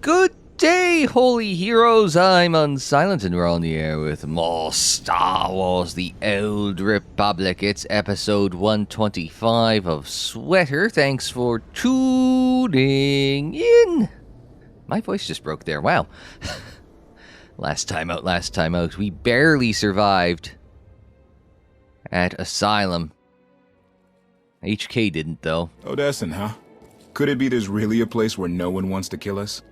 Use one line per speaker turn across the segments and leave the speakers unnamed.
Good day, holy heroes. I'm Unsilent, and we're on the air with more Star Wars The Old Republic. It's episode 125 of Sweater. Thanks for tuning in. My voice just broke there. Wow. Last time out. We barely survived at Asylum. HK didn't, though.
ODESSEN, huh? Could it be there's really a place where no one wants to kill us?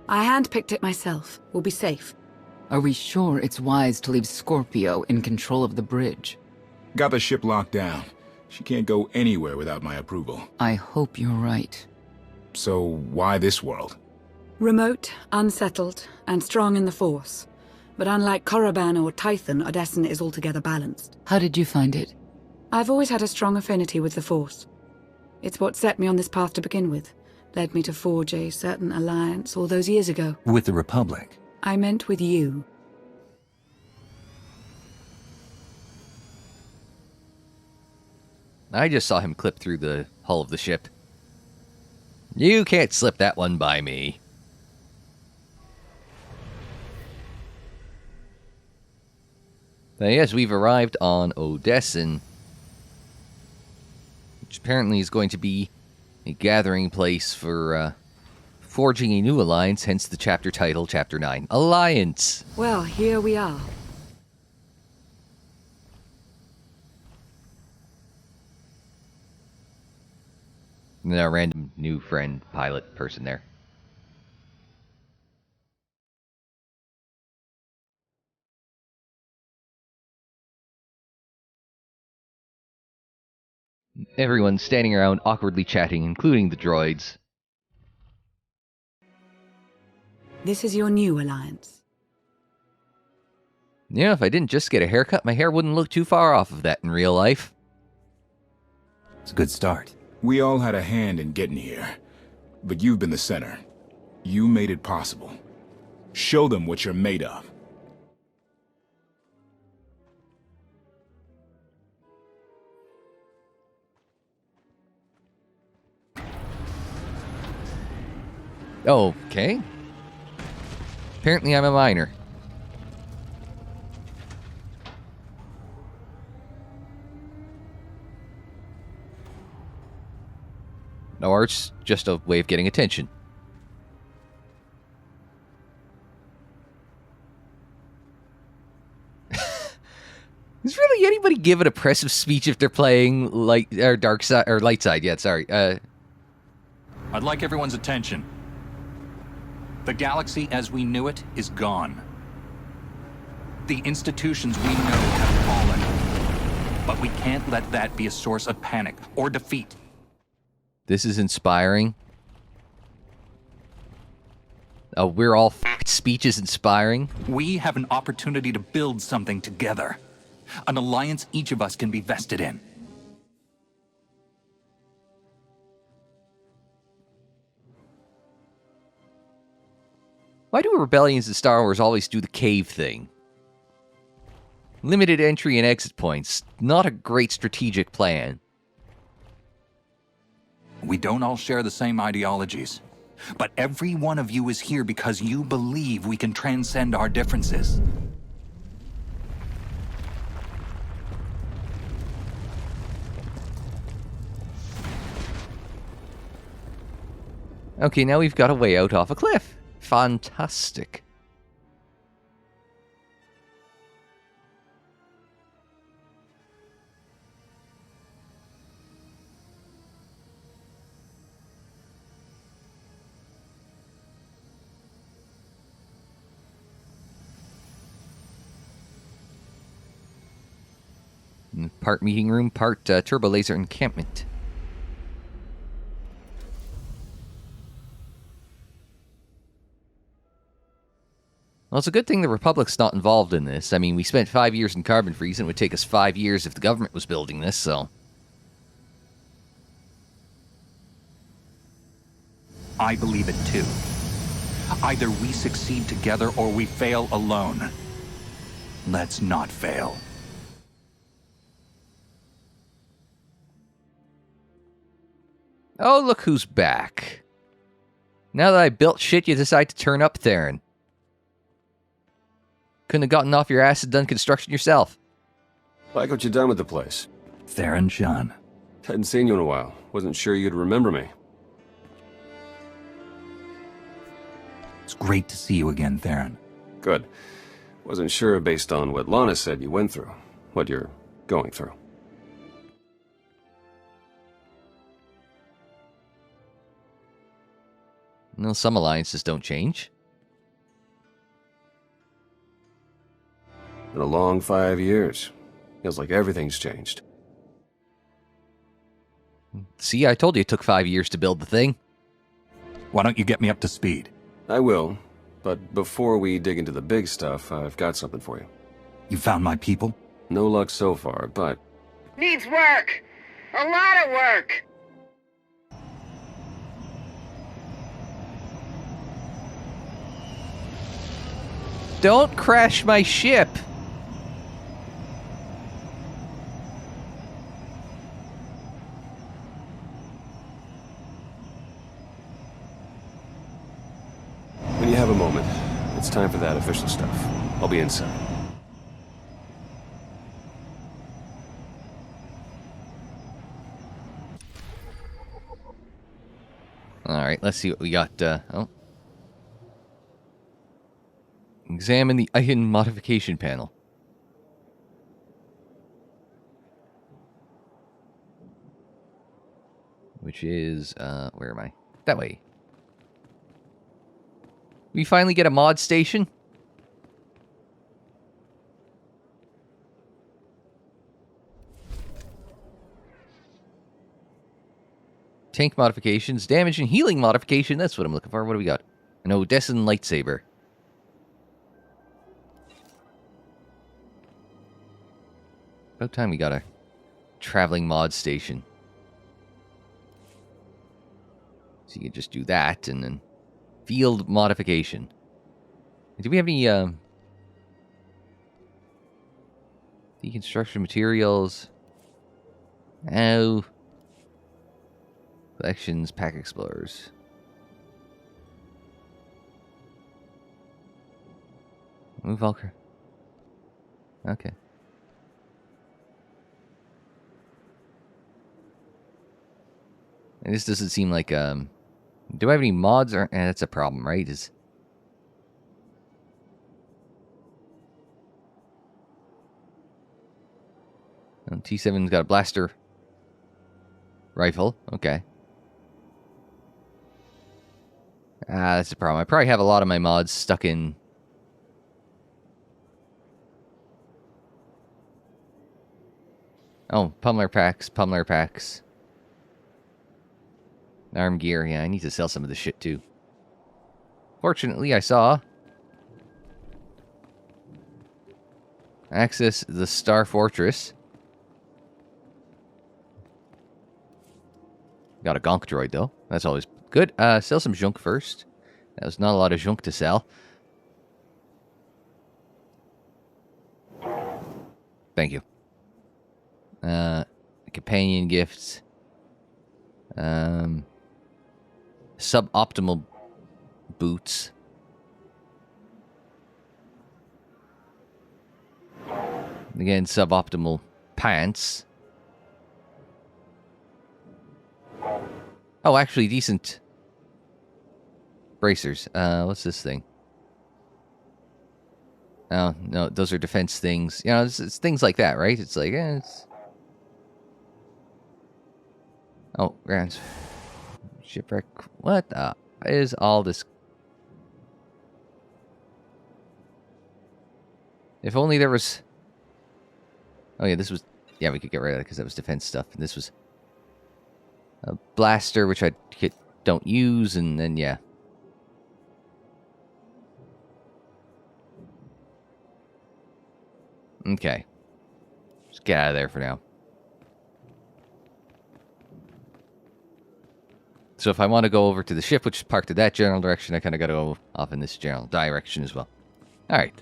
I handpicked it myself. We'll be safe.
Are we sure it's wise to leave Scorpio in control of the bridge?
Got the ship locked down. She can't go anywhere without my approval.
I hope you're right.
So why this world?
Remote, unsettled, and strong in the Force. But unlike Korriban or Tython, ODESSEN is altogether balanced.
How did you find it?
I've always had a strong affinity with the Force. It's what set me on this path to begin with. Led me to forge a certain alliance all those years ago.
With the Republic?
I meant with you.
I just saw him clip through the hull of the ship. You can't slip that one by me. But yes, we've arrived on ODESSEN, which apparently is going to be a gathering place for forging a new alliance, hence the chapter title, Chapter 9, Alliance.
Well, here we are.
And then our random new friend, pilot person there. Everyone's standing around awkwardly chatting, including the droids.
This is your new alliance.
Yeah, if I didn't just get a haircut, my hair wouldn't look too far off of that in real life.
It's a good start.
We all had a hand in getting here. But you've been the center. You made it possible. Show them what you're made of.
Okay. Apparently I'm a minor. Or it's just a way of getting attention. Does really anybody give an oppressive speech if they're playing light or dark side or light side? Yeah, sorry.
I'd like everyone's attention. The galaxy as we knew it is gone. The institutions we know have fallen. But we can't let that be a source of panic or defeat.
This is inspiring. Oh, we're all f***ed. Speech is inspiring.
We have an opportunity to build something together. An alliance each of us can be vested in.
Why do rebellions in Star Wars always do the cave thing? Limited entry and exit points. Not a great strategic plan.
We don't all share the same ideologies. But every one of you is here because you believe we can transcend our differences.
Okay, now we've got a way out off a cliff. Fantastic. Part meeting room, part turbo laser encampment. Well, it's a good thing the Republic's not involved in this. I mean, we spent 5 years in carbon freeze, and it would take us 5 years if the government was building this, so...
I believe it too. Either we succeed together or we fail alone. Let's not fail.
Oh, look who's back. Now that I built shit, you decide to turn up, Theron. Couldn't have gotten off your ass and done construction yourself.
Like what you done with the place.
Theron Shan.
Hadn't seen you in a while. Wasn't sure you'd remember me.
It's great to see you again, Theron.
Good. Wasn't sure based on what Lana said you went through. What you're going through.
No, some alliances don't change.
Been a long 5 years. Feels like everything's changed.
See, I told you it took 5 years to build the thing.
Why don't you get me up to speed?
I will, but before we dig into the big stuff, I've got something for you.
You found my people?
No luck so far, but
Needs work. A lot of work.
Don't crash my ship!
when you have a moment, it's time for that official stuff. I'll be inside.
Alright, let's see what we got. Examine the item modification panel. Which is, where am I? That way. We finally get a mod station? Tank modifications, damage and healing modification. That's what I'm looking for. What do we got? An ODESSEN lightsaber. About time we got a traveling mod station. So you can just do that and then field modification. Do we have any deconstruction materials? No. Collections, pack explorers. Move Valkyrie. Okay. And this doesn't seem like, do I have any mods or, that's a problem, right? T7's got a blaster rifle, okay. That's the problem. I probably have a lot of my mods stuck in... Oh, pummeler packs. Arm gear, yeah, I need to sell some of this shit too. Fortunately, I saw... Access the Star Fortress. Got a gonk droid, though. That's always good. Sell some junk first. That was not a lot of junk to sell. Thank you. Companion gifts. Suboptimal boots. Again, suboptimal pants. Oh, actually, decent bracers. What's this thing? Oh, no, those are defense things. You know, it's things like that, right? It's like, it's... Oh, Grants. Shipwreck. What the is all this? If only there was... Oh, yeah, this was... Yeah, we could get rid of it because that was defense stuff. And this was... a blaster, which I don't use, and then, yeah. Okay. Just get out of there for now. So if I want to go over to the ship, which is parked in that general direction, I kind of got to go off in this general direction as well. Alright.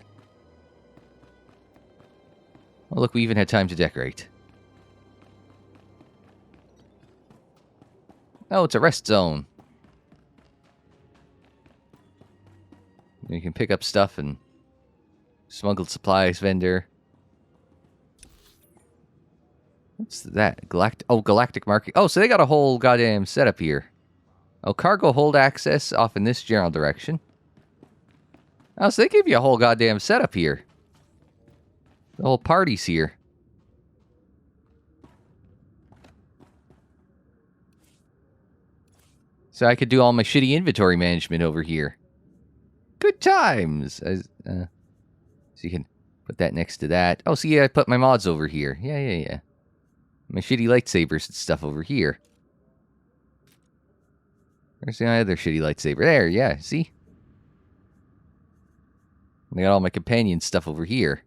Well, look, we even had time to decorate. Oh, it's a rest zone. You can pick up stuff and smuggled supplies vendor. What's that? Galactic market. Oh, so they got a whole goddamn setup here. Oh, cargo hold access off in this general direction. Oh, so they gave you a whole goddamn setup here. The whole party's here. So I could do all my shitty inventory management over here. Good times. So you can put that next to that. Oh, see, I put my mods over here. Yeah. My shitty lightsabers and stuff over here. Where's the other shitty lightsaber? There, yeah, see? I got all my companion stuff over here.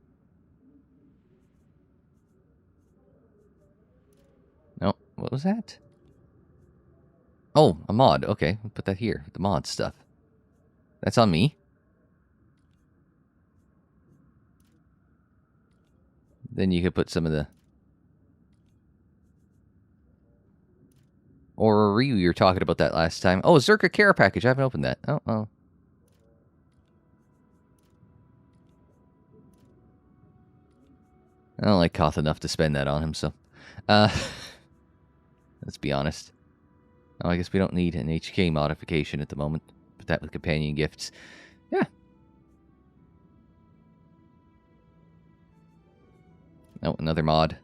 No, what was that? Oh, a mod. Okay, I'll put that here. The mod stuff. That's on me. Then you could put some of the orrery. We were talking about that last time. Oh, a Zerka care package. I haven't opened that. Oh. I don't like Koth enough to spend that on him, so... let's be honest. Oh, I guess we don't need an HK modification at the moment. Put that with companion gifts. Yeah. Oh, another mod.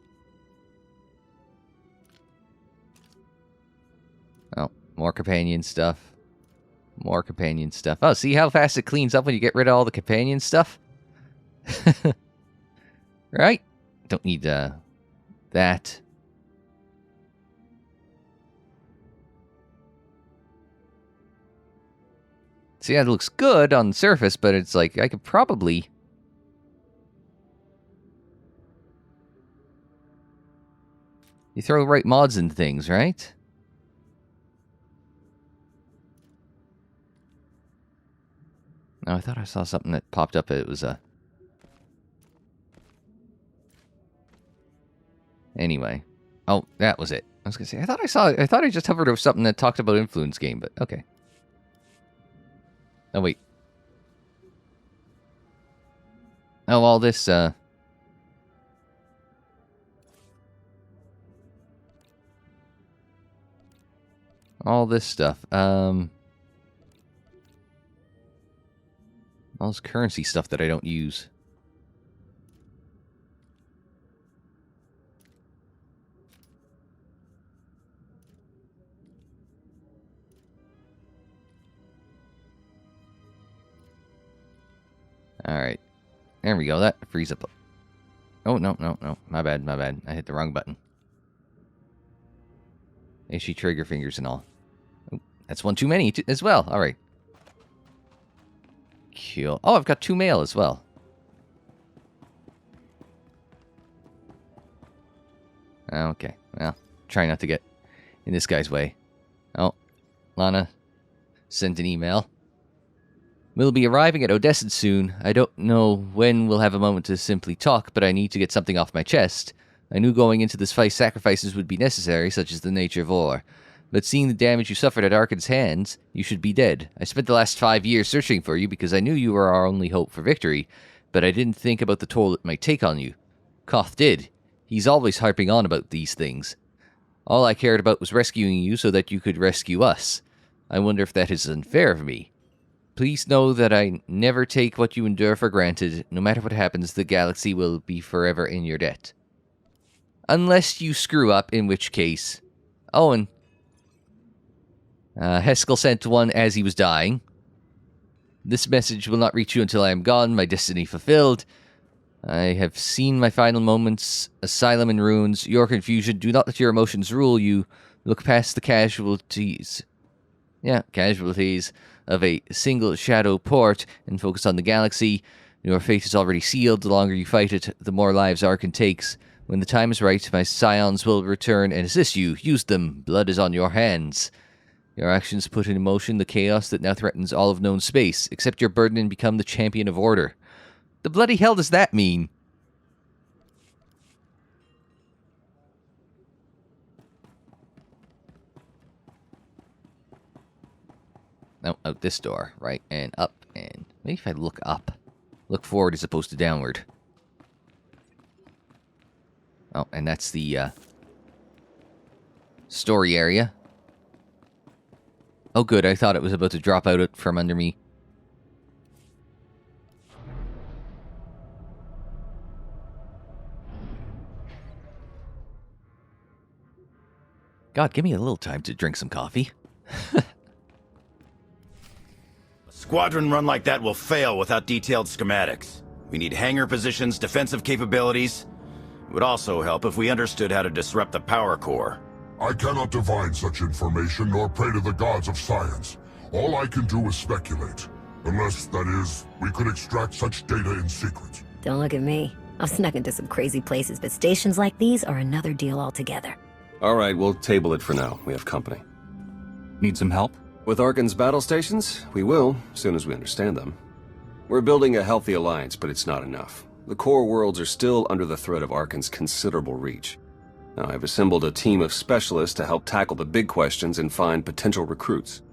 Oh, more companion stuff. More companion stuff. Oh, see how fast it cleans up when you get rid of all the companion stuff? Right? Don't need, that. See, that looks good on the surface, but it's like, I could probably... You throw the right mods into things, right? No, I thought I saw something that popped up. It was a... Anyway. Oh, that was it. I was gonna say, I thought I just hovered over something that talked about influence game, but okay. Oh, wait. Oh, all this, all this stuff. All this currency stuff that I don't use. Alright. There we go. That frees up. Oh, no. My bad. I hit the wrong button. Ishy trigger fingers and all. Oh, that's one too many as well. Alright. Cool. Oh, I've got 2 mail as well. Okay. Well, try not to get in this guy's way. Oh, Lana sent an email. We'll be arriving at ODESSEN soon. I don't know when we'll have a moment to simply talk, but I need to get something off my chest. I knew going into this fight sacrifices would be necessary, such as the nature of war. But seeing the damage you suffered at Arcann's hands, you should be dead. I spent the last 5 years searching for you because I knew you were our only hope for victory, but I didn't think about the toll it might take on you. Koth did. He's always harping on about these things. All I cared about was rescuing you so that you could rescue us. I wonder if that is unfair of me. Please know that I never take what you endure for granted. No matter what happens, the galaxy will be forever in your debt. Unless you screw up, in which case... Oh, and... Heskel sent one as he was dying. This message will not reach you until I am gone, my destiny fulfilled. I have seen my final moments. Asylum in ruins. Your confusion. Do not let your emotions rule you. Look past the casualties. Yeah, casualties of a single shadow port and focus on the galaxy. Your fate is already sealed. The longer you fight it, the more lives Arcann takes. When the time is right, my scions will return and assist you. Use them. Blood is on your hands. Your actions put in motion the chaos that now threatens all of known space. Accept your burden and become the champion of order. The bloody hell does that mean? No, out this door, right, and up, and Maybe if I look up. Look forward as opposed to downward. Oh, and that's the story area. Oh good, I thought it was about to drop out from under me. God, give me a little time to drink some coffee.
A squadron run like that will fail without detailed schematics. We need hangar positions, defensive capabilities. It would also help if we understood how to disrupt the power core.
I cannot divine such information nor pray to the gods of science. All I can do is speculate. Unless, that is, we could extract such data in secret.
Don't look at me. I've snuck into some crazy places, but stations like these are another deal altogether.
All right, we'll table it for now. We have company.
Need some help?
With Arcann's battle stations, we will, as soon as we understand them. We're building a healthy alliance, but it's not enough. The core worlds are still under the threat of Arcann's considerable reach. Now, I've assembled a team of specialists to help tackle the big questions and find potential recruits.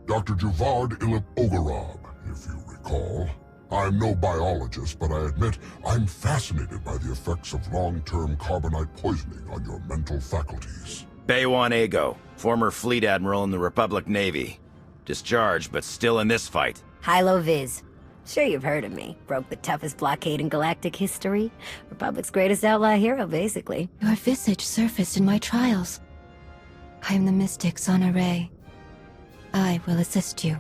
Dr. Javad Ilip Ogorab, if you recall. I'm no biologist, but I admit I'm fascinated by the effects of long-term carbonite poisoning on your mental faculties.
Baywan Ego, former fleet admiral in the Republic Navy. Discharged, but still in this fight.
Hilo Viz. Sure you've heard of me. Broke the toughest blockade in galactic history. Republic's greatest outlaw hero, basically.
Your visage surfaced in my trials. I am the mystic Sonare. I will assist you.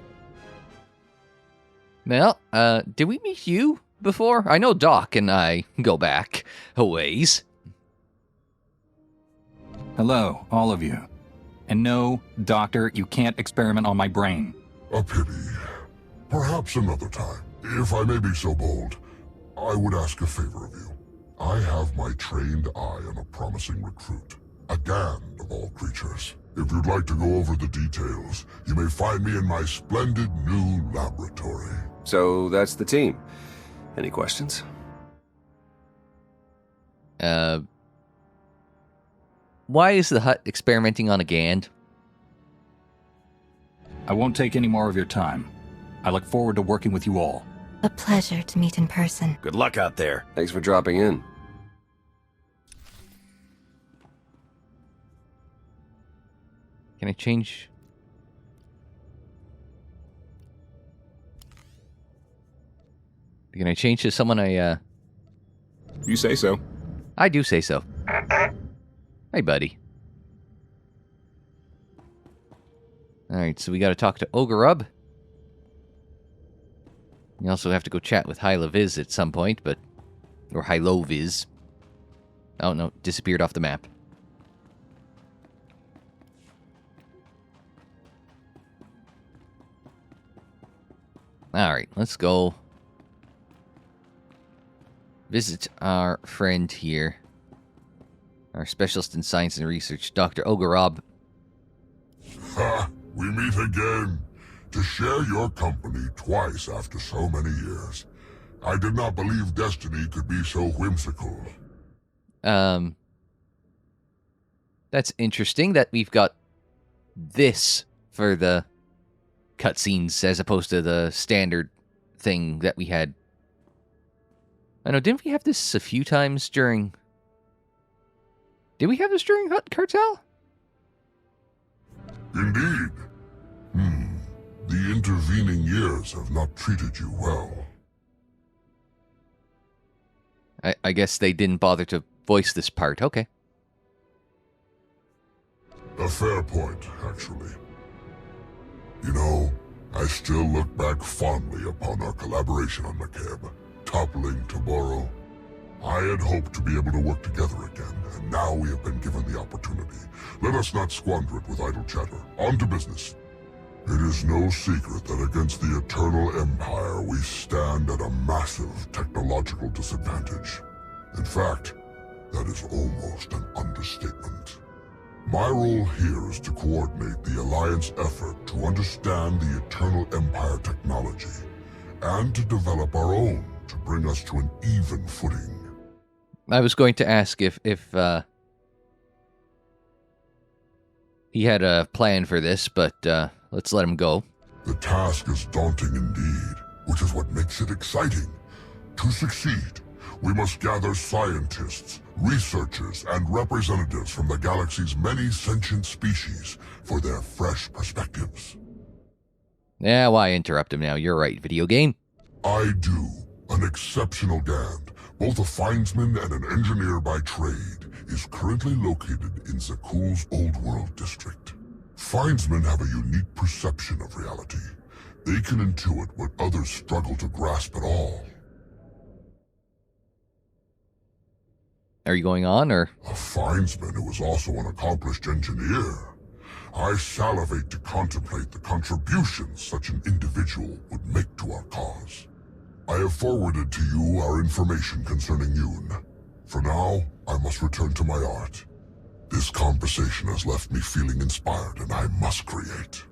Well, did we meet you before? I know Doc and I go back a ways.
Hello, all of you. And no, Doctor, you can't experiment on my brain.
A pity. Perhaps another time. If I may be so bold, I would ask a favor of you. I have my trained eye on a promising recruit. A Gand of all creatures. If you'd like to go over the details, you may find me in my splendid new laboratory.
So that's the team. Any questions?
Why is the Hutt experimenting on a Gand?
I won't take any more of your time. I look forward to working with you all.
A pleasure to meet in person.
Good luck out there.
Thanks for dropping in.
Can I change? Can I change to someone I,
You say so.
I do say so. Hey, buddy. Alright, so we gotta talk to Ogorub. We also have to go chat with Hyla-Viz at some point, but... Or Hylo-Viz. Oh, no, disappeared off the map. Alright, let's go visit our friend here. Our specialist in science and research, Dr. Ogorab.
Ha! We meet again. To share your company twice after so many years. I did not believe destiny could be so whimsical.
That's interesting that we've got this for the cutscenes as opposed to the standard thing that we had. I know, didn't we have this a few times during... Did we have this during Hutt Cartel?
Indeed. The intervening years have not treated you well.
I guess they didn't bother to voice this part. Okay.
A fair point, actually. You know, I still look back fondly upon our collaboration on McCabe, toppling tomorrow. I had hoped to be able to work together again, and now we have been given the opportunity. Let us not squander it with idle chatter. On to business. It is no secret that against the Eternal Empire we stand at a massive technological disadvantage. In fact, that is almost an understatement. My role here is to coordinate the Alliance effort to understand the Eternal Empire technology, and to develop our own to bring us to an even footing.
I was going to ask if he had a plan for this, but let's let him go.
The task is daunting indeed. which is what makes it exciting. To succeed, we must gather scientists, researchers, and representatives from the galaxy's many sentient species for their fresh perspectives.
Yeah, why interrupt him now? You're right, video game.
I do. An exceptional Gand, both a findsman and an engineer by trade, is currently located in Zakuul's Old World district. Findsmen have a unique perception of reality. They can intuit what others struggle to grasp at all.
Are you going on, or?
A findsman who is also an accomplished engineer. I salivate to contemplate the contributions such an individual would make to our cause. I have forwarded to you our information concerning Yoon. For now, I must return to my art. This conversation has left me feeling inspired, and I must create.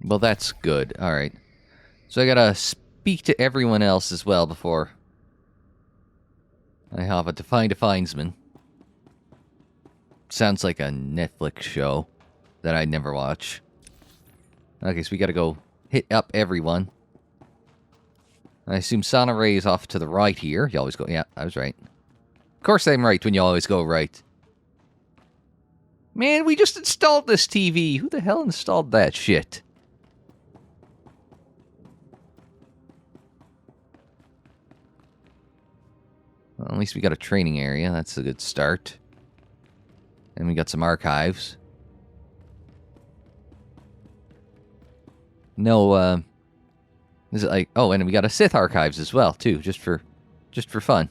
Well, that's good. Alright. So I gotta speak to everyone else as well before I have to find a findsman. Sounds like a Netflix show that I'd never watch. Okay, so we gotta go hit up everyone. I assume Sana Ray is off to the right here. You always go... Yeah, I was right. Of course I'm right when you always go right. Man, we just installed this TV. Who the hell installed that shit? Well, at least we got a training area. That's a good start. And we got some archives. No, is it like... Oh, and we got a Sith archives as well, too, just for fun.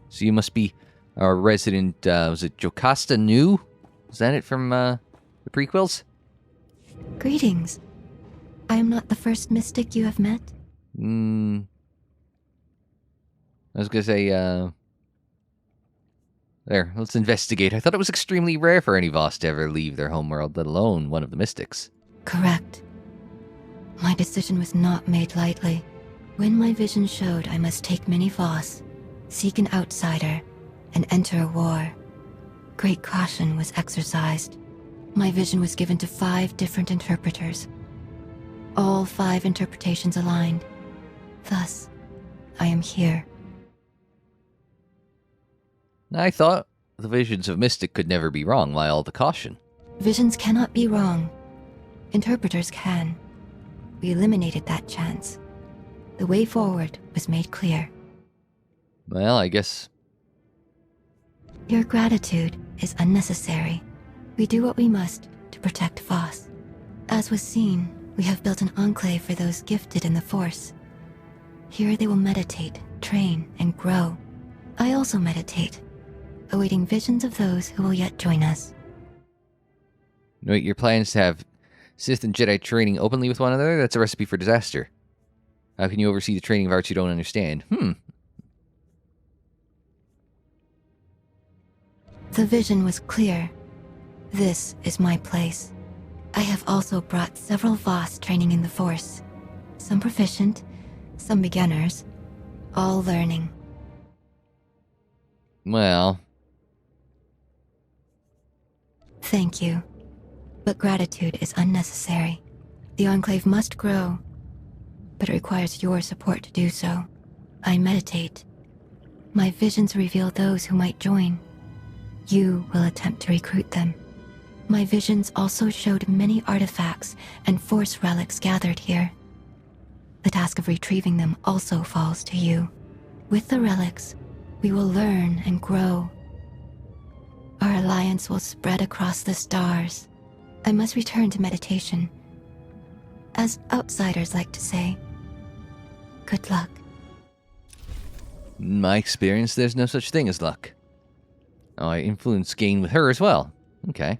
So you must be our resident, was it Jocasta Nu? Was that it from, the prequels?
Greetings. I am not the first mystic you have met.
I was gonna say, there, let's investigate. I thought it was extremely rare for any Voss to ever leave their homeworld, let alone one of the mystics.
Correct. My decision was not made lightly. When my vision showed I must take many Voss, seek an outsider, and enter a war, great caution was exercised. My vision was given to 5 different interpreters. All 5 interpretations aligned. Thus, I am here.
I thought the visions of Mystic could never be wrong. Why all the caution?
Visions cannot be wrong. Interpreters can. We eliminated that chance. The way forward was made clear.
Well, I guess...
Your gratitude is unnecessary. We do what we must to protect Voss. As was seen, we have built an enclave for those gifted in the Force. Here they will meditate, train, and grow. I also meditate, awaiting visions of those who will yet join us.
Wait, your plan is to have Sith and Jedi training openly with one another? That's a recipe for disaster. How can you oversee the training of arts you don't understand?
The vision was clear. This is my place. I have also brought several Voss training in the Force. Some proficient, some beginners, all learning.
Well...
Thank you. But gratitude is unnecessary. The Enclave must grow, but it requires your support to do so. I meditate. My visions reveal those who might join. You will attempt to recruit them. My visions also showed many artifacts and Force relics gathered here. The task of retrieving them also falls to you. With the relics, we will learn and grow. Our alliance will spread across the stars. I must return to meditation. As outsiders like to say, good luck.
In my experience, there's no such thing as luck. Oh, I influence gain with her as well. Okay.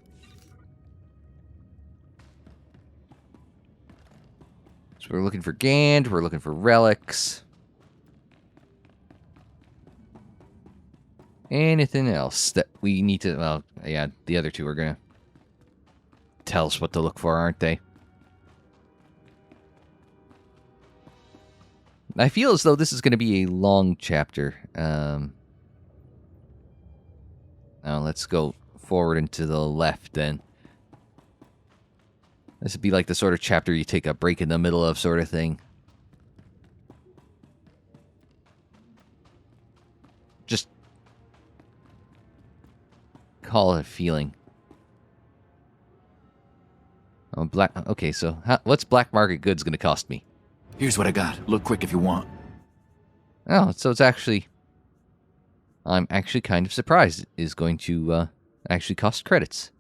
So we're looking for Gand, we're looking for relics. Anything else that we need to... Well, yeah, the other two are gonna tell us what to look for, aren't they? I feel as though this is going to be a long chapter. Now let's go forward and to the left then. This would be like the sort of chapter you take a break in the middle of sort of thing. Just call it a feeling. Oh, black. Okay, so what's black market goods going to cost me?
Here's what I got. Look quick if you want.
Oh, so it's actually... I'm actually kind of surprised it is going to actually cost credits.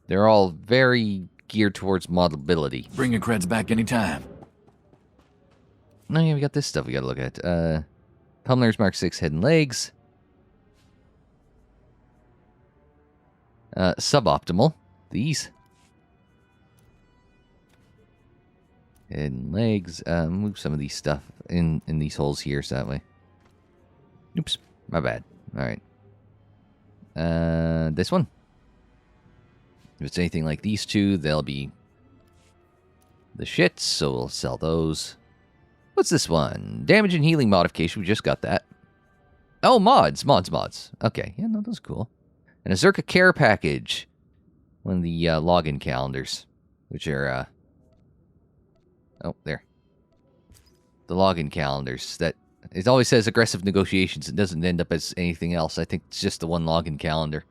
They're all very geared towards modelability.
Bring your creds back anytime.
Oh yeah, we got this stuff we gotta look at. Pummeler's Mark 6 head and legs. Suboptimal. These. Head and legs. Move some of these stuff in these holes here so that way. Oops. My bad. Alright. This one. If it's anything like these two, they'll be the shits, so we'll sell those. What's this one? Damage and healing modification. We just got that. Oh, mods. Okay. Yeah, no, those are cool. And a Zerka care package. One of the login calendars. Which are, oh, there. The login calendars. That it always says aggressive negotiations. It doesn't end up as anything else. I think it's just the one login calendar.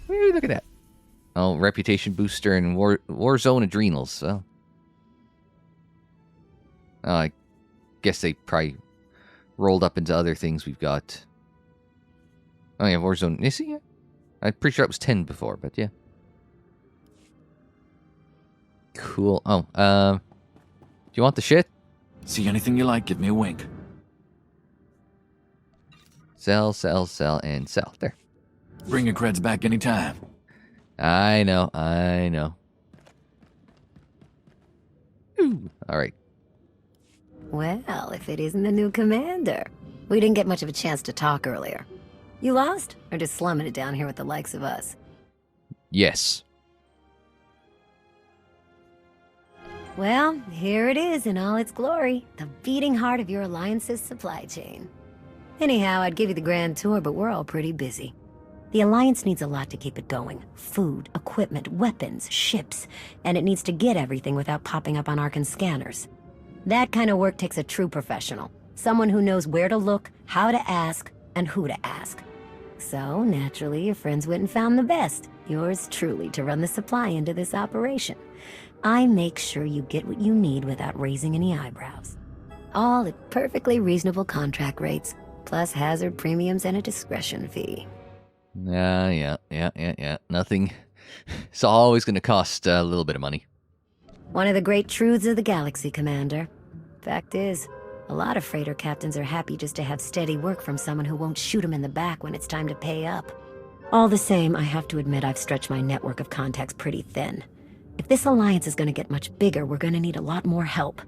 Woo, look at that. Oh, reputation booster and Warzone adrenals. So, I guess they probably rolled up into other things we've got. Oh yeah, Warzone. You see? Yeah. I'm pretty sure it was 10 before, but yeah. Cool. Oh, do you want the shit?
See anything you like, give me a wink.
Sell, and sell. There.
Bring your creds back anytime.
I know. Ooh, alright.
Well, if it isn't the new commander. We didn't get much of a chance to talk earlier. You lost? Or just slumming it down here with the likes of us?
Yes.
Well, here it is in all its glory. The beating heart of your Alliance's supply chain. Anyhow, I'd give you the grand tour, but we're all pretty busy. The Alliance needs a lot to keep it going. Food, equipment, weapons, ships. And it needs to get everything without popping up on Arcann scanners. That kind of work takes a true professional. Someone who knows where to look, how to ask, and who to ask. So, naturally, your friends went and found the best. Yours truly to run the supply into this operation. I make sure you get what you need without raising any eyebrows. All at perfectly reasonable contract rates, plus hazard premiums and a discretion fee.
Yeah. Nothing. It's always going to cost a little bit of money.
One of the great truths of the galaxy, Commander. Fact is, a lot of freighter captains are happy just to have steady work from someone who won't shoot them in the back when it's time to pay up. All the same, I have to admit I've stretched my network of contacts pretty thin. If this alliance is going to get much bigger, we're going to need a lot more help.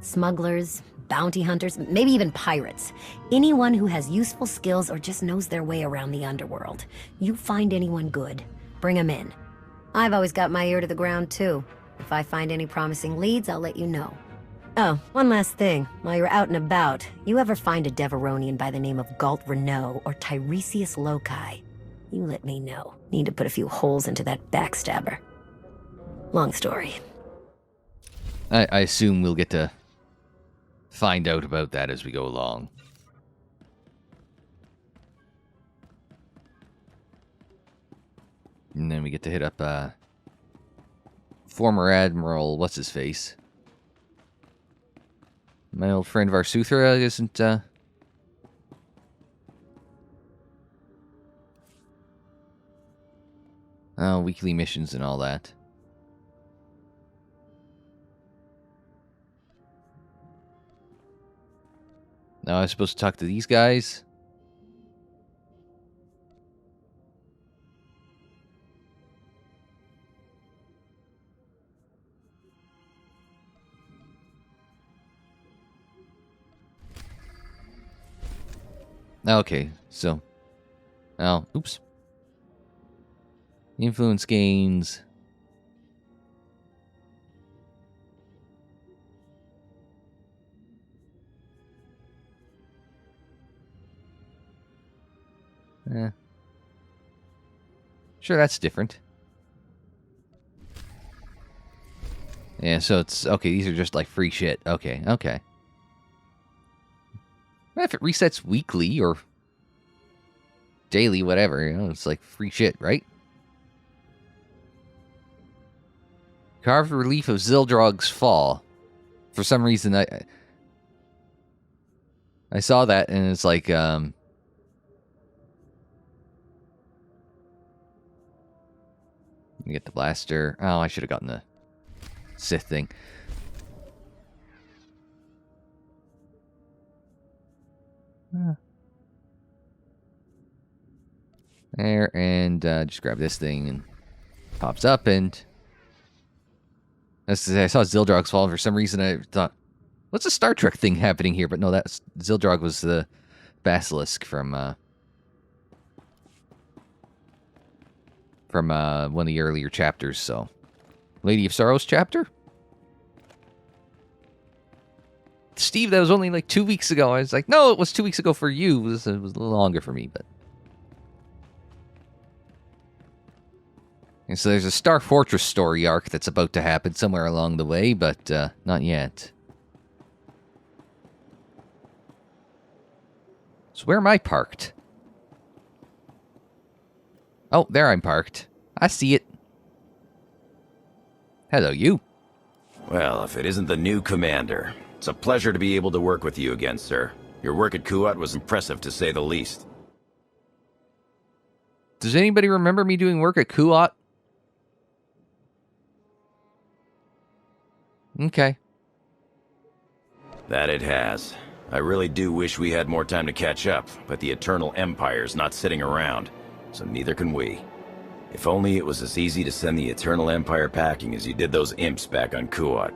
Smugglers, bounty hunters, maybe even pirates. Anyone who has useful skills or just knows their way around the underworld. You find anyone good, bring them in. I've always got my ear to the ground, too. If I find any promising leads, I'll let you know. Oh, one last thing. While you're out and about, you ever find a Deveronian by the name of Galt Renault or Tiresias Loci? You let me know. Need to put a few holes into that backstabber. Long story.
I assume we'll get to find out about that as we go along. And then we get to hit up former Admiral what's-his-face. My old friend Varsuthra isn't weekly missions and all that. Now I'm supposed to talk to these guys. Okay, so... Oh, oops. Influence gains. Sure, that's different. Yeah, so it's... Okay, these are just like free shit. Okay. If it resets weekly or daily, whatever, it's like free shit, right? Carved relief of Zildrog's fall. For some reason, I saw that, and it's like, Let me get the blaster. Oh, I should have gotten the Sith thing. There, and just grab this thing, and pops up, and... I saw Zildrog's fall, and for some reason I thought, what's a Star Trek thing happening here? But no, that's Zildrog was the basilisk from one of the earlier chapters, so... Lady of Sorrows chapter? Steve, that was only like 2 weeks ago. I was like, no, it was 2 weeks ago for you. It was a little longer for me, but... And so there's a Star Fortress story arc that's about to happen somewhere along the way, but not yet. So where am I parked? Oh, there I'm parked. I see it. Hello, you.
Well, if it isn't the new commander, it's a pleasure to be able to work with you again, sir. Your work at Kuat was impressive, to say the least.
Does anybody remember me doing work at Kuat? Okay.
That it has. I really do wish we had more time to catch up, but the Eternal Empire's not sitting around, so neither can we. If only it was as easy to send the Eternal Empire packing as you did those imps back on Kuat.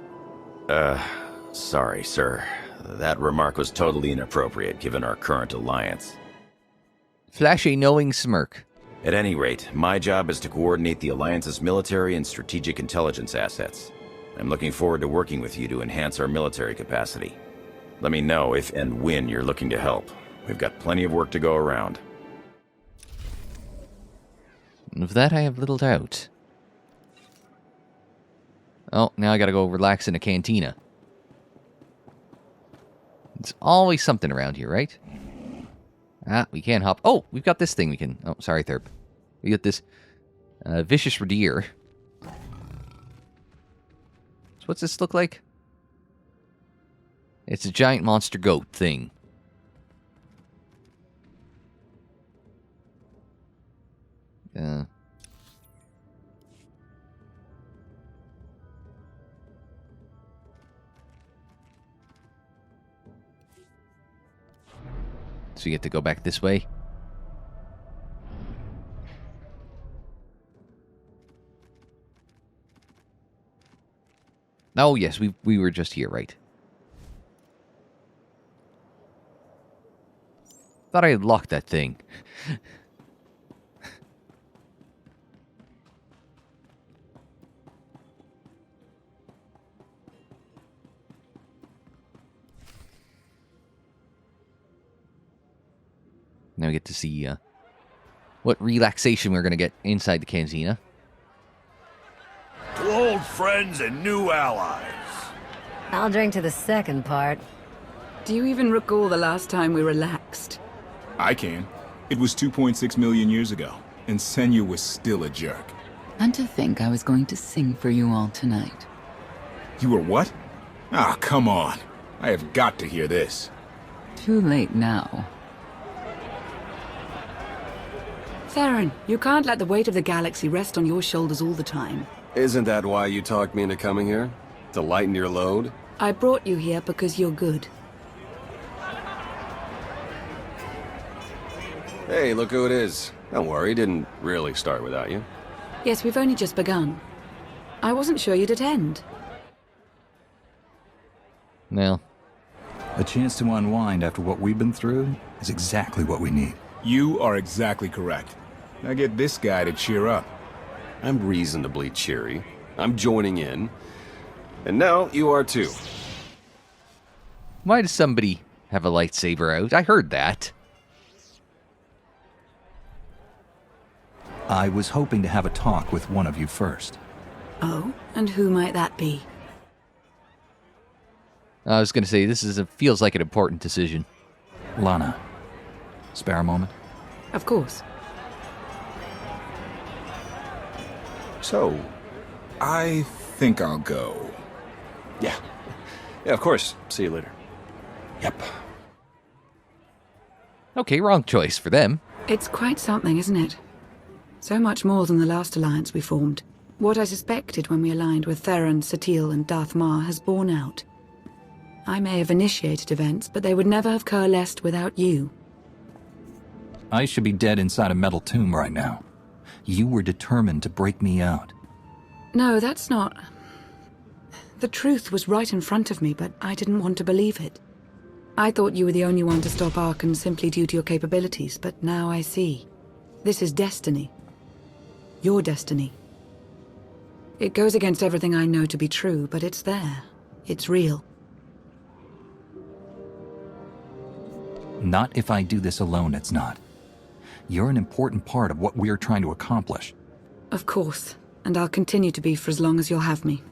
Sorry, sir. That remark was totally inappropriate given our current alliance.
Flash a knowing smirk.
At any rate, my job is to coordinate the Alliance's military and strategic intelligence assets. I'm looking forward to working with you to enhance our military capacity. Let me know if and when you're looking to help. We've got plenty of work to go around.
Of that I have little doubt. Oh, now I gotta go relax in a cantina. It's always something around here, right? Ah, we can't hop. Oh, we've got this thing we can... Oh, sorry, Therp. We got this vicious redeer. So what's this look like? It's a giant monster goat thing. So you get to go back this way. Oh, yes, we were just here, right? Thought I had locked that thing. Now we get to see what relaxation we're going to get inside the cantina.
To old friends and new allies.
I'll drink to the second part.
Do you even recall the last time we relaxed?
I can. It was 2.6 million years ago, and Senya was still a jerk.
And to think I was going to sing for you all tonight.
You were what? Ah, come on. I have got to hear this.
Too late now.
Theron, you can't let the weight of the galaxy rest on your shoulders all the time.
Isn't that why you talked me into coming here? To lighten your load?
I brought you here because you're good.
Hey, look who it is. Don't worry, didn't really start without you.
Yes, we've only just begun. I wasn't sure you'd attend.
Well.
A chance to unwind after what we've been through is exactly what we need.
You are exactly correct. Now get this guy to cheer up.
I'm reasonably cheery. I'm joining in. And now you are too.
Why does somebody have a lightsaber out? I heard that.
I was hoping to have a talk with one of you first.
Oh, and who might that be?
I was going to say, feels like an important decision.
Lana, spare a moment?
Of course.
So, I think I'll go.
Yeah. Yeah, of course. See you later. Yep.
Okay, wrong choice for them.
It's quite something, isn't it? So much more than the last alliance we formed. What I suspected when we aligned with Theron, Satil, and Darth Mar has borne out. I may have initiated events, but they would never have coalesced without you.
I should be dead inside a metal tomb right now. You were determined to break me out.
No, that's not... The truth was right in front of me, but I didn't want to believe it. I thought you were the only one to stop Arcann simply due to your capabilities, but now I see. This is destiny. Your destiny. It goes against everything I know to be true, but it's there. It's real.
Not if I do this alone, it's not. You're an important part of what we're trying to accomplish.
Of course, and I'll continue to be for as long as you'll have me.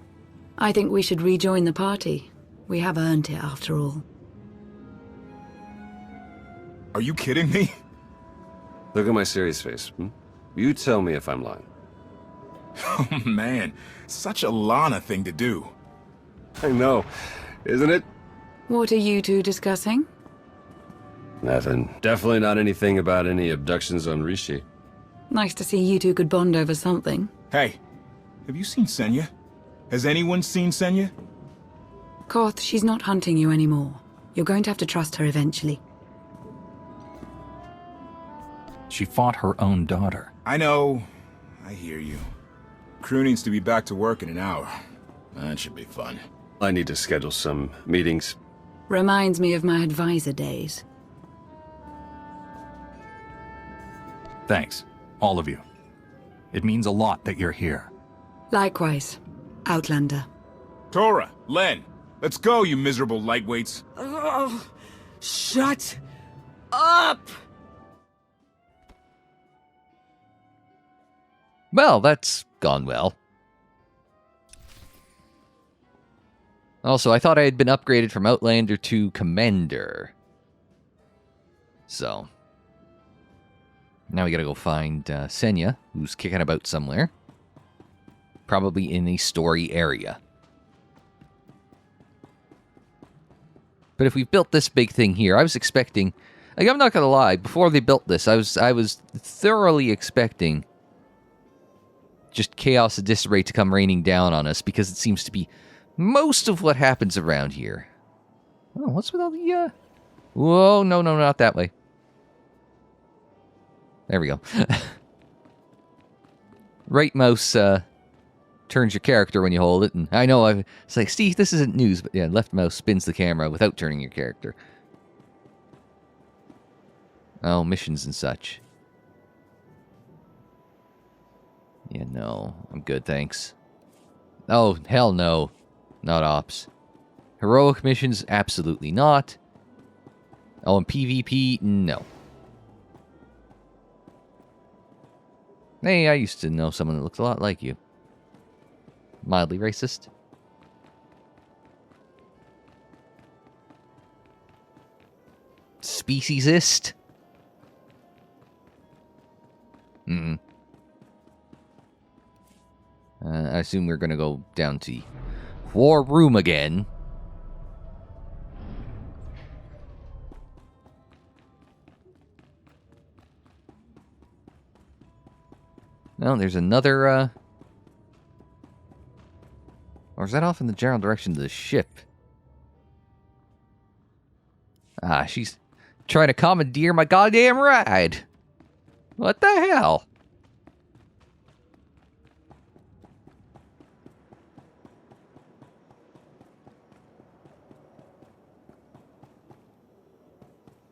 I think we should rejoin the party. We have earned it, after all.
Are you kidding me?
Look at my serious face. You tell me if I'm lying.
Oh man, such a Lana thing to do.
I know, isn't it?
What are you two discussing?
Nothing. Definitely not anything about any abductions on Rishi.
Nice to see you two could bond over something.
Hey, have you seen Senya? Has anyone seen Senya?
Koth, she's not hunting you anymore. You're going to have to trust her eventually.
She fought her own daughter.
I know. I hear you. Crew needs to be back to work in an hour. That should be fun.
I need to schedule some meetings.
Reminds me of my advisor days.
Thanks, all of you. It means a lot that you're here.
Likewise, Outlander.
Tora, Len, let's go, you miserable lightweights.
Oh, shut up!
Well, that's gone well. Also, I thought I had been upgraded from Outlander to Commander. So, now we gotta go find Senya, who's kicking about somewhere. Probably in a story area. But if we've built this big thing here, I was expecting... Like, I'm not gonna lie, before they built this, I was thoroughly expecting just chaos and disarray to come raining down on us, because it seems to be most of what happens around here. Oh, what's with all the, Whoa, no, not that way. There we go. Right mouse, turns your character when you hold it, and I know, it's like, Steve, this isn't news, but yeah, left mouse spins the camera without turning your character. Oh, missions and such. Yeah, no. I'm good, thanks. Oh, hell no. Not ops. Heroic missions? Absolutely not. Oh, and PvP? No. Hey, I used to know someone that looks a lot like you. Mildly racist. Speciesist? I assume we're gonna go down to War Room again. No, there's another, or is that off in the general direction of the ship? Ah, she's trying to commandeer my goddamn ride. What the hell?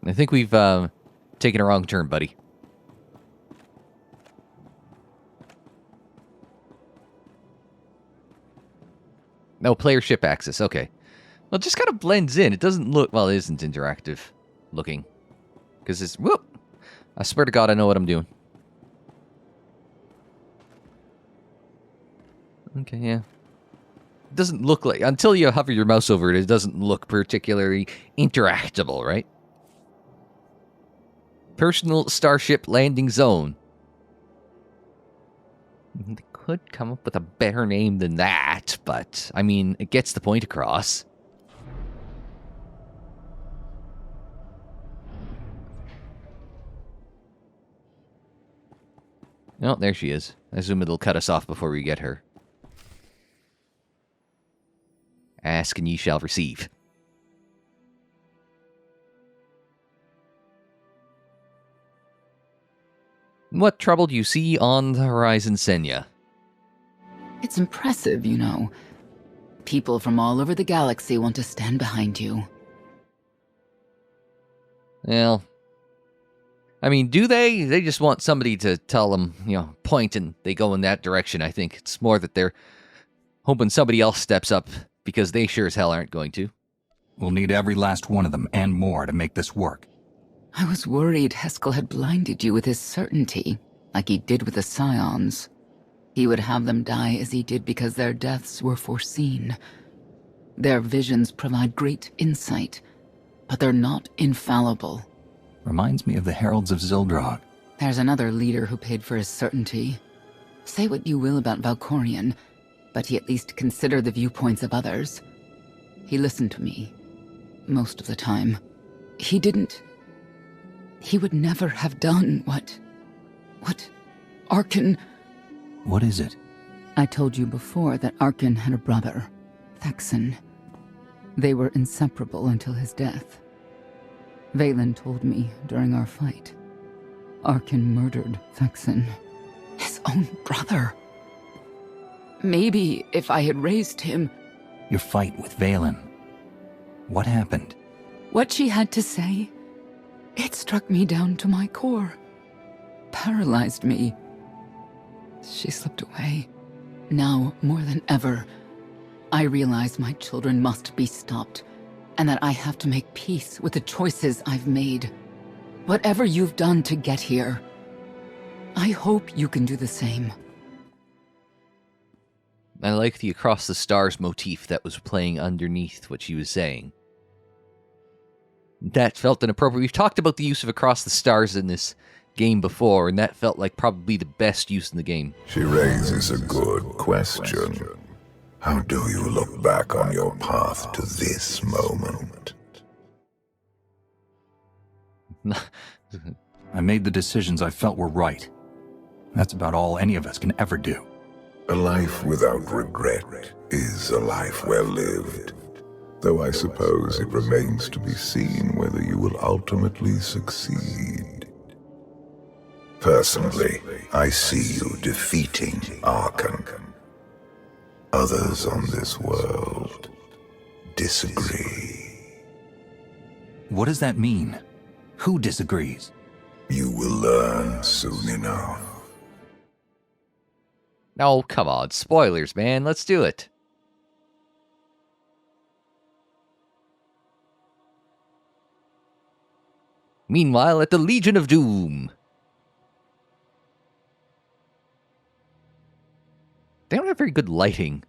I think we've taken a wrong turn, buddy. No, player ship access. Okay. Well, it just kind of blends in. It doesn't look... Well, it isn't interactive looking. Because it's... Whoop! I swear to God, I know what I'm doing. Okay, yeah. It doesn't look like... Until you hover your mouse over it, it doesn't look particularly interactable, right? Personal Starship Landing Zone. They could come up with a better name than that, but, I mean, it gets the point across. Oh, there she is. I assume it'll cut us off before we get her. Ask and ye shall receive. What trouble do you see on the horizon, Senya?
It's impressive, you know. People from all over the galaxy want to stand behind you.
Well, I mean, do they? They just want somebody to tell them, point and they go in that direction, I think. It's more that they're hoping somebody else steps up because they sure as hell aren't going to.
We'll need every last one of them and more to make this work.
I was worried Heskel had blinded you with his certainty, like he did with the Scions. He would have them die as he did because their deaths were foreseen. Their visions provide great insight, but they're not infallible.
Reminds me of the Heralds of Zildrog.
There's another leader who paid for his certainty. Say what you will about Valkorion, but he at least considered the viewpoints of others. He listened to me, most of the time. He would never have done what Arcann...
What is it?
I told you before that Arcann had a brother, Thexan. They were inseparable until his death. Vaylin told me during our fight. Arcann murdered Thexan, his own brother. Maybe if I had raised him...
Your fight with Vaylin. What happened?
What she had to say, it struck me down to my core. Paralyzed me. She slipped away. Now, more than ever, I realize my children must be stopped, and that I have to make peace with the choices I've made. Whatever you've done to get here, I hope you can do the same.
I like the Across the Stars motif that was playing underneath what she was saying. That felt inappropriate. We've talked about the use of Across the Stars in this game before, and that felt like probably the best use in the game.
She raises a good question. How do you look back on your path to this moment?
I made the decisions I felt were right. That's about all any of us can ever do.
A life without regret is a life well lived. Though I suppose it remains to be seen whether you will ultimately succeed. Personally, I see you defeating Arcann. Others on this world disagree.
What does that mean? Who disagrees?
You will learn soon enough.
Oh, come on. Spoilers, man. Let's do it. Meanwhile, at the Legion of Doom. They don't have very good lighting.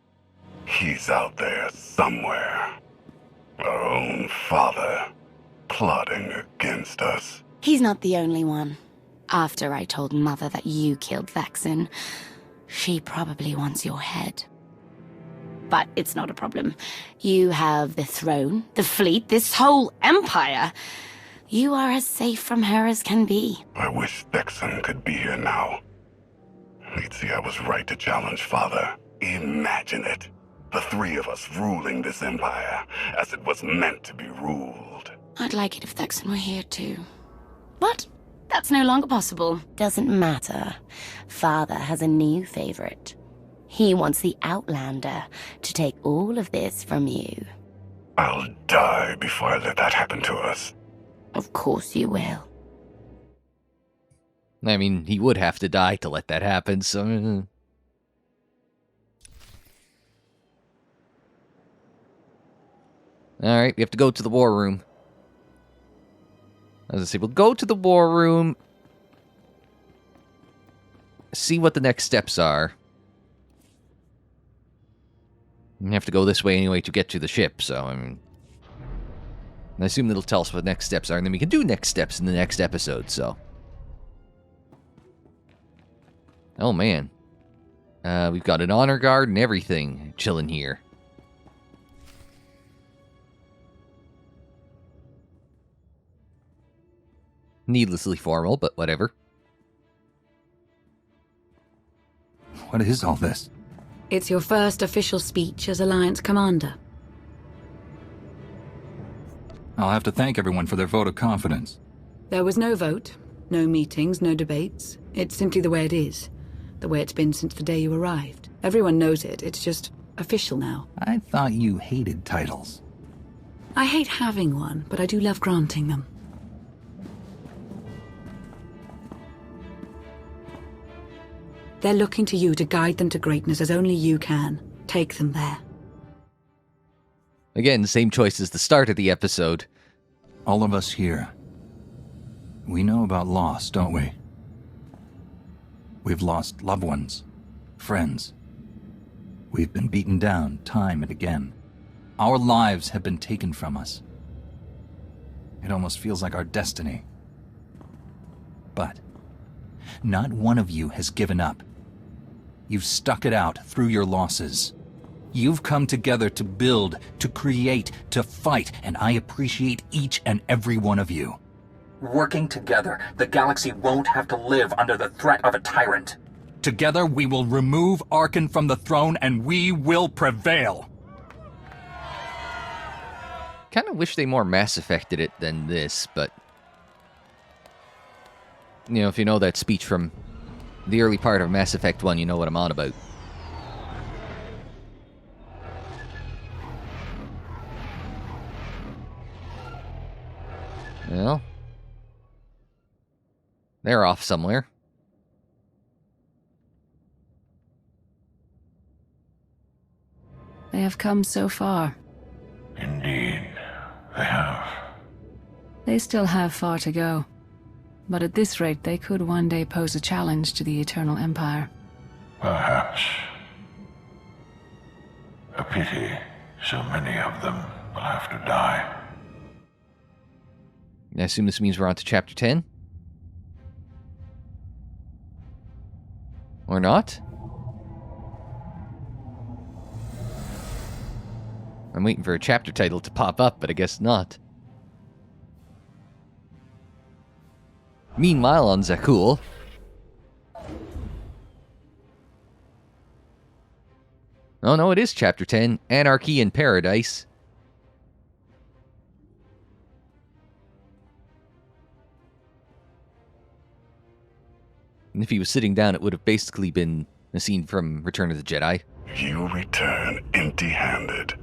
He's out there somewhere. Our own father, plotting against us.
He's not the only one. After I told Mother that you killed Thexan, she probably wants your head. But it's not a problem. You have the throne, the fleet, this whole empire. You are as safe from her as can be.
I wish Thexan could be here now. He'd see I was right to challenge Father. Imagine it. The three of us ruling this empire as it was meant to be ruled.
I'd like it if Thexan were here too. But that's no longer possible.
Doesn't matter. Father has a new favorite. He wants the Outlander to take all of this from you.
I'll die before I let that happen to us.
Of course you will.
I mean, he would have to die to let that happen, so... Alright, we have to go to the war room. As I say, we'll go to the war room. See what the next steps are. You have to go this way anyway to get to the ship, so, I mean... I assume it'll tell us what next steps are, and then we can do next steps in the next episode, so... Oh, man. We've got an honor guard and everything chilling here. Needlessly formal, but whatever.
What is all this?
It's your first official speech as Alliance Commander.
I'll have to thank everyone for their vote of confidence.
There was no vote, no meetings, no debates. It's simply the way it is. The way it's been since the day you arrived. Everyone knows it. It's just official now.
I thought you hated titles.
I hate having one, but I do love granting them. They're looking to you to guide them to greatness as only you can. Take them there.
Again, same choice as the start of the episode.
All of us here. We know about loss, don't we? We've lost loved ones, friends. We've been beaten down time and again. Our lives have been taken from us. It almost feels like our destiny. But not one of you has given up. You've stuck it out through your losses. You've come together to build, to create, to fight, and I appreciate each and every one of you. Working together, the galaxy won't have to live under the threat of a tyrant. Together, we will remove Arcann from the throne, and we will prevail.
Kind of wish they more Mass Effected it than this, but... You know, if you know that speech from the early part of Mass Effect 1, you know what I'm on about. Well... They're off somewhere.
They have come so far.
Indeed, they have.
They still have far to go. But at this rate, they could one day pose a challenge to the Eternal Empire.
Perhaps. A pity so many of them will have to die.
I assume this means we're on to Chapter 10? Or not? I'm waiting for a chapter title to pop up, but I guess not. Meanwhile, on Zakuul... Oh no, it is Chapter 10, Anarchy in Paradise. And if he was sitting down, it would have basically been a scene from Return of the Jedi.
You return empty-handed.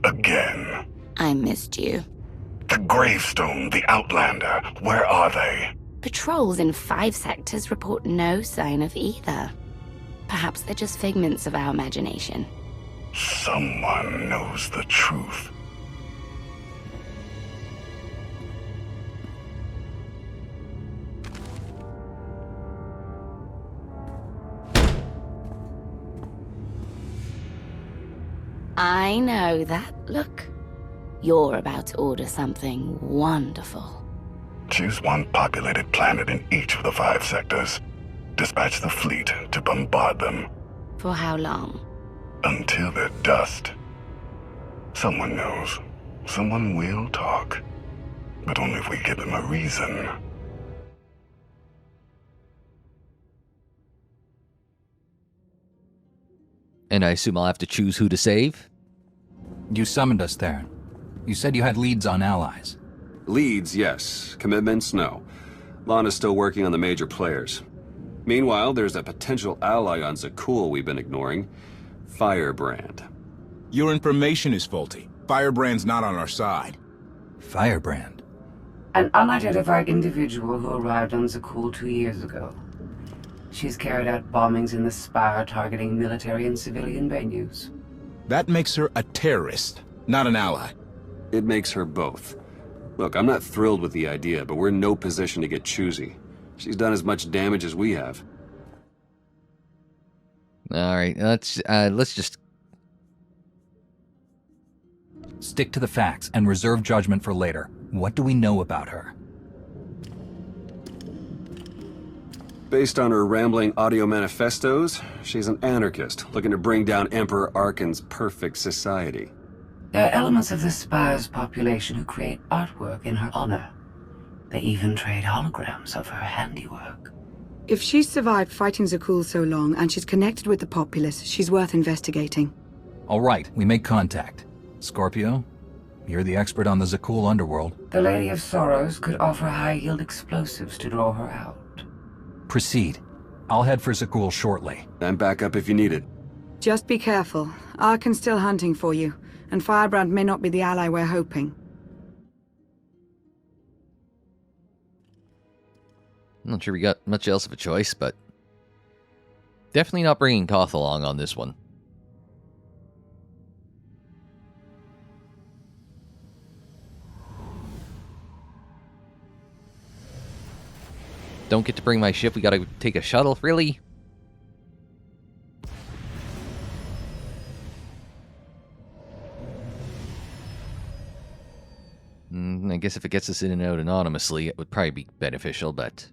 Again.
I missed you.
The Gravestone, the Outlander, where are they?
Patrols in 5 sectors report no sign of either. Perhaps they're just figments of our imagination.
Someone knows the truth.
I know that look. You're about to order something wonderful.
Choose one populated planet in each of the 5 sectors. Dispatch the fleet to bombard them.
For how long?
Until they're dust. Someone knows. Someone will talk. But only if we give them a reason.
And I assume I'll have to choose who to save?
You summoned us there. You said you had leads on allies.
Leads, yes. Commitments, no. Lana's still working on the major players. Meanwhile, there's a potential ally on Zakuul we've been ignoring. Firebrand.
Your information is faulty. Firebrand's not on our side.
Firebrand?
An unidentified individual who arrived on Zakuul 2 years ago. She's carried out bombings in the Spire targeting military and civilian venues.
That makes her a terrorist, not an ally.
It makes her both. Look, I'm not thrilled with the idea, but we're in no position to get choosy. She's done as much damage as we have.
Alright, let's just
Stick to the facts and reserve judgment for later. What do we know about her?
Based on her rambling audio manifestos, she's an anarchist looking to bring down Emperor Arcann's perfect society.
There are elements of the Spire's population who create artwork in her honor. They even trade holograms of her handiwork.
If she's survived fighting Zakul so long and she's connected with the populace, she's worth investigating.
All right, we make contact. Scorpio, you're the expert on the Zakul underworld.
The Lady of Sorrows could offer high-yield explosives to draw her out.
Proceed. I'll head for Zakul shortly.
And back up if you need it.
Just be careful. Arkann's still hunting for you, and Firebrand may not be the ally we're hoping.
I'm not sure we got much else of a choice, but definitely not bringing Koth along on this one. Don't get to bring my ship, we gotta take a shuttle, really? I guess if it gets us in and out anonymously, it would probably be beneficial, but...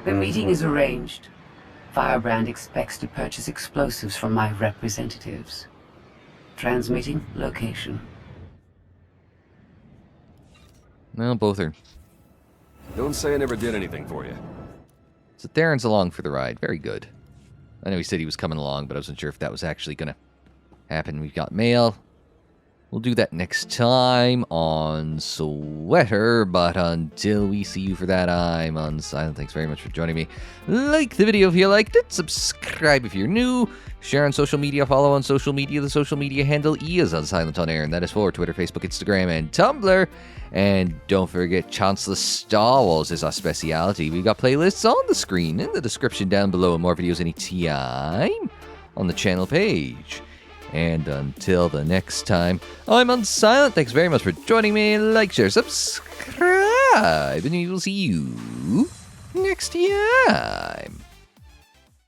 The meeting is arranged. Firebrand expects to purchase explosives from my representatives. Transmitting location.
Well, both are...
Don't say I never did anything for you.
So Darren's along for the ride. Very good. I know he said he was coming along, but I wasn't sure if that was actually going to happen. We've got mail. We'll do that next time on Sweater, but until we see you for that, I'm Unsilent. Thanks very much for joining me. Like the video if you liked it, subscribe if you're new, share on social media, follow on social media. The social media handle is Unsilent on air, and that is for Twitter, Facebook, Instagram, and Tumblr. And don't forget, Chancellor Star Wars is our speciality. We've got playlists on the screen, in the description down below, and more videos anytime on the channel page. And until the next time, I'm Unsilent. Thanks very much for joining me. Like, share, subscribe, and we will see you next time.